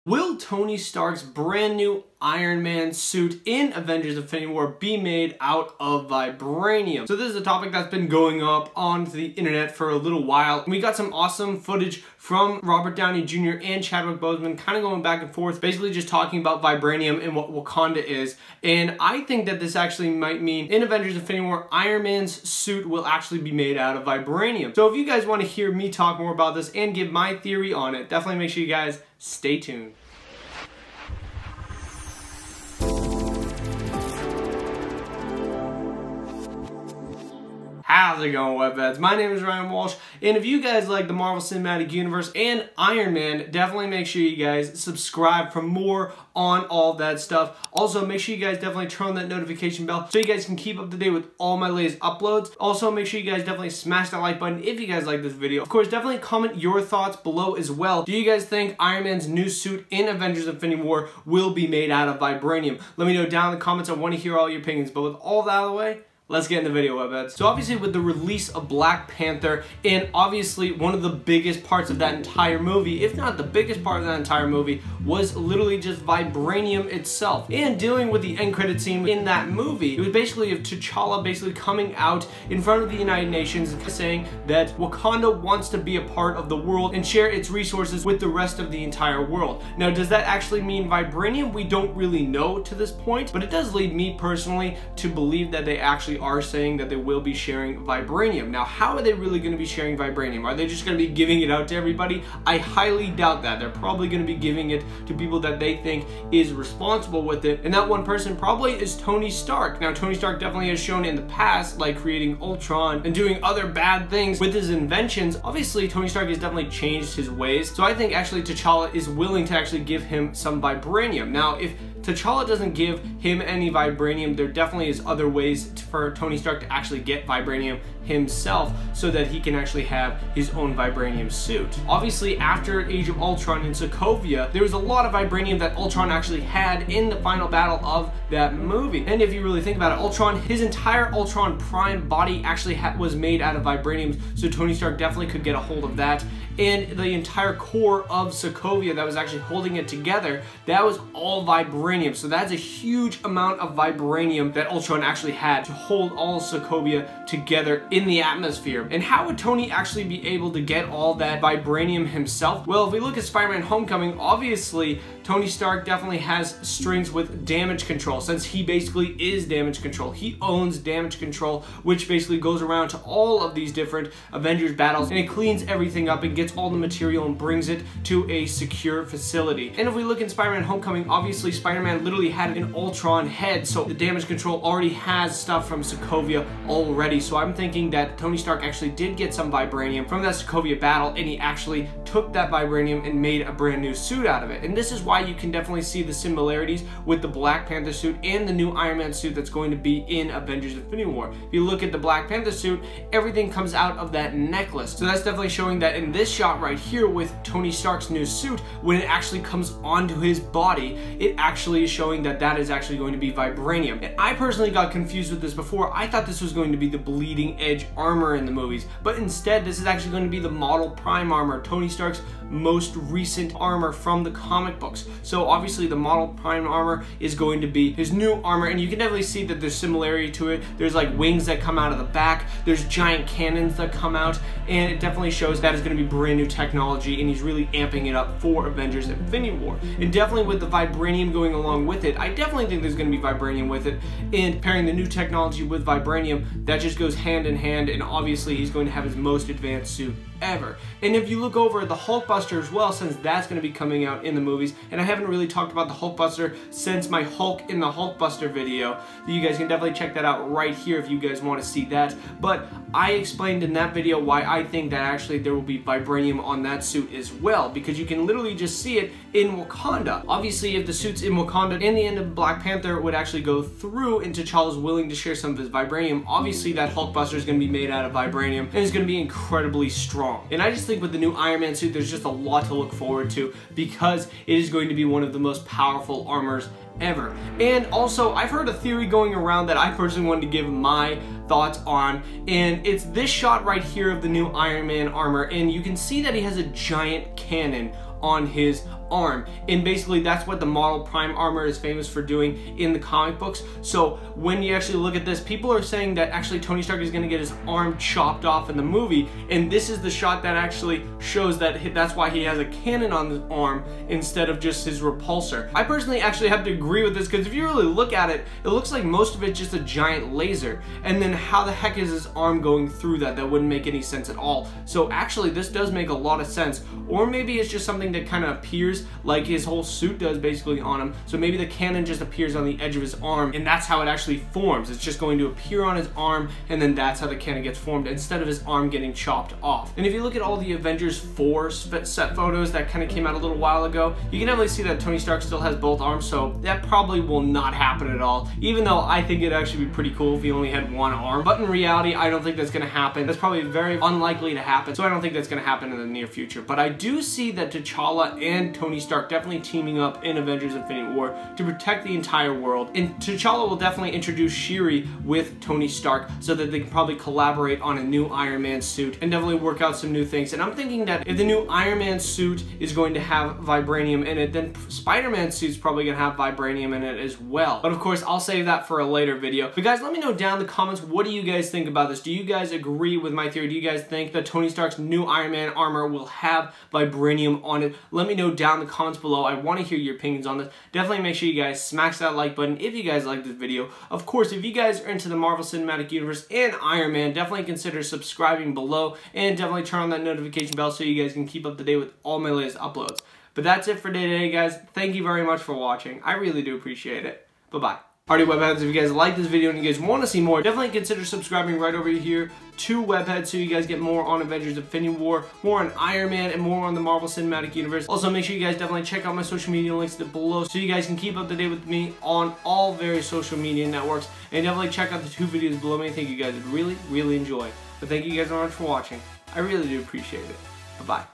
Will Tony Stark's brand new Iron Man suit in Avengers Infinity War be made out of vibranium? So this is a topic that's been going up on the internet for a little while. We got some awesome footage from Robert Downey Jr. and Chadwick Boseman kind of going back and forth, basically just talking about vibranium and what Wakanda is. And I think that this actually might mean in Avengers Infinity War, Iron Man's suit will actually be made out of vibranium. So if you guys want to hear me talk more about this and give my theory on it, definitely make sure you guys stay tuned. How's it going, Webheads? My name is Ryan Walsh, and if you guys like the Marvel Cinematic Universe and Iron Man, definitely make sure you guys subscribe for more on all that stuff. Also, make sure you guys definitely turn on that notification bell so you guys can keep up to date with all my latest uploads. Also, make sure you guys definitely smash that like button if you guys like this video. Of course, definitely comment your thoughts below as well. Do you guys think Iron Man's new suit in Avengers Infinity War will be made out of vibranium? Let me know down in the comments. I want to hear all your opinions. But with all that out of the way, let's get in the video, Webheads. So obviously with the release of Black Panther, and obviously one of the biggest parts of that entire movie, if not the biggest part of that entire movie, was literally just vibranium itself. And dealing with the end credit scene in that movie, it was basically of T'Challa basically coming out in front of the United Nations saying that Wakanda wants to be a part of the world and share its resources with the rest of the entire world. Now, does that actually mean vibranium? We don't really know to this point, but it does lead me personally to believe that they actually are saying that they will be sharing vibranium. Now, how are they really going to be sharing vibranium? Are they just going to be giving it out to everybody? I highly doubt that. They're probably going to be giving it to people that they think is responsible with it, and that one person probably is Tony Stark. Now, Tony Stark definitely has shown in the past, like creating Ultron and doing other bad things with his inventions. Obviously, Tony Stark has definitely changed his ways, so I think actually T'Challa is willing to actually give him some vibranium. Now, if T'Challa doesn't give him any vibranium, there definitely is other ways for Tony Stark to actually get vibranium himself so that he can actually have his own vibranium suit. Obviously, after Age of Ultron in Sokovia, there was a lot of vibranium that Ultron actually had in the final battle of that movie. And if you really think about it, Ultron, his entire Ultron Prime body actually was made out of vibranium, so Tony Stark definitely could get a hold of that. And the entire core of Sokovia that was actually holding it together, that was all vibranium. So that's a huge amount of vibranium that Ultron actually had to hold all Sokovia together in the atmosphere. And how would Tony actually be able to get all that vibranium himself? Well, if we look at Spider-Man Homecoming, obviously Tony Stark definitely has strings with damage control, since he basically is damage control. He owns damage control, which basically goes around to all of these different Avengers battles, and it cleans everything up and gets all the material and brings it to a secure facility. And if we look in Spider-Man Homecoming, obviously Spider-Man literally had an Ultron head, so the damage control already has stuff from Sokovia already. So I'm thinking that Tony Stark actually did get some vibranium from that Sokovia battle, and he actually took that vibranium and made a brand new suit out of it. And this is why you can definitely see the similarities with the Black Panther suit and the new Iron Man suit that's going to be in Avengers Infinity War. If you look at the Black Panther suit, everything comes out of that necklace. So that's definitely showing that in this shot right here with Tony Stark's new suit, when it actually comes onto his body, it actually is showing that that is actually going to be vibranium. And I personally got confused with this before. I thought this was going to be the bleeding edge armor in the movies, but instead this is actually going to be the model prime armor, Tony Stark's most recent armor from the comic books. So obviously the model prime armor is going to be his new armor, and you can definitely see that there's similarity to it. There's like wings that come out of the back, there's giant cannons that come out, and it definitely shows that is going to be brand new technology, and he's really amping it up for Avengers Infinity War. And definitely with the vibranium going along with it, I definitely think there's going to be vibranium with it, and pairing the new technology with vibranium, that just goes hand in hand, and obviously he's going to have his most advanced suit ever. And if you look over at the Hulkbuster as well, since that's going to be coming out in the movies, and I haven't really talked about the Hulkbuster since my Hulk in the Hulkbuster video, you guys can definitely check that out right here if you guys want to see that. But I explained in that video why I think that actually there will be vibranium on that suit as well, because you can literally just see it in Wakanda. Obviously, if the suit's in Wakanda in the end of Black Panther would actually go through and T'Challa's willing to share some of his vibranium, obviously that Hulkbuster is going to be made out of vibranium and is going to be incredibly strong. And I just think with the new Iron Man suit, there's just a lot to look forward to, because it is going to be one of the most powerful armors ever. And also, I've heard a theory going around that I personally wanted to give my thoughts on, and it's this shot right here of the new Iron Man armor, and you can see that he has a giant cannon on his arm. And basically that's what the model prime armor is famous for doing in the comic books. So when you actually look at this, people are saying that actually Tony Stark is going to get his arm chopped off in the movie, and this is the shot that actually shows that that's why he has a cannon on the arm instead of just his repulsor. I personally actually have to agree with this, because if you really look at it, it looks like most of it's just a giant laser, and then how the heck is his arm going through that? That wouldn't make any sense at all. So actually this does make a lot of sense, or maybe it's just something that kind of appears like his whole suit does basically on him. So maybe the cannon just appears on the edge of his arm, and that's how it actually forms. It's just going to appear on his arm, and then that's how the cannon gets formed instead of his arm getting chopped off. And if you look at all the Avengers 4 set photos that kind of came out a little while ago, you can definitely see that Tony Stark still has both arms, so that probably will not happen at all, even though I think it'd actually be pretty cool if he only had one arm. But in reality, I don't think that's going to happen. That's probably very unlikely to happen, so I don't think that's going to happen in the near future. But I do see that T'Challa and Tony Stark definitely teaming up in Avengers Infinity War to protect the entire world, and T'Challa will definitely introduce Shuri with Tony Stark so that they can probably collaborate on a new Iron Man suit and definitely work out some new things. And I'm thinking that if the new Iron Man suit is going to have Vibranium in it, then Spider-Man's suit's probably going to have Vibranium in it as well. But of course, I'll save that for a later video. But guys, let me know down in the comments, what do you guys think about this? Do you guys agree with my theory? Do you guys think that Tony Stark's new Iron Man armor will have Vibranium on it? Let me know down in the comments below. I want to hear your opinions on this. Definitely make sure you guys smash that like button if you guys like this video. Of course, if you guys are into the Marvel Cinematic Universe and Iron Man, definitely consider subscribing below, and definitely turn on that notification bell so you guys can keep up to date with all my latest uploads. But that's it for today, guys. Thank you very much for watching. I really do appreciate it. Bye-bye. Alrighty, Webheads, if you guys like this video and you guys want to see more, definitely consider subscribing right over here to Webhead so you guys get more on Avengers Infinity War, more on Iron Man, and more on the Marvel Cinematic Universe. Also, make sure you guys definitely check out my social media links below so you guys can keep up to date with me on all various social media networks. And definitely check out the 2 videos below me. I think you guys would really, really enjoy. But thank you guys so much for watching. I really do appreciate it. Bye-bye.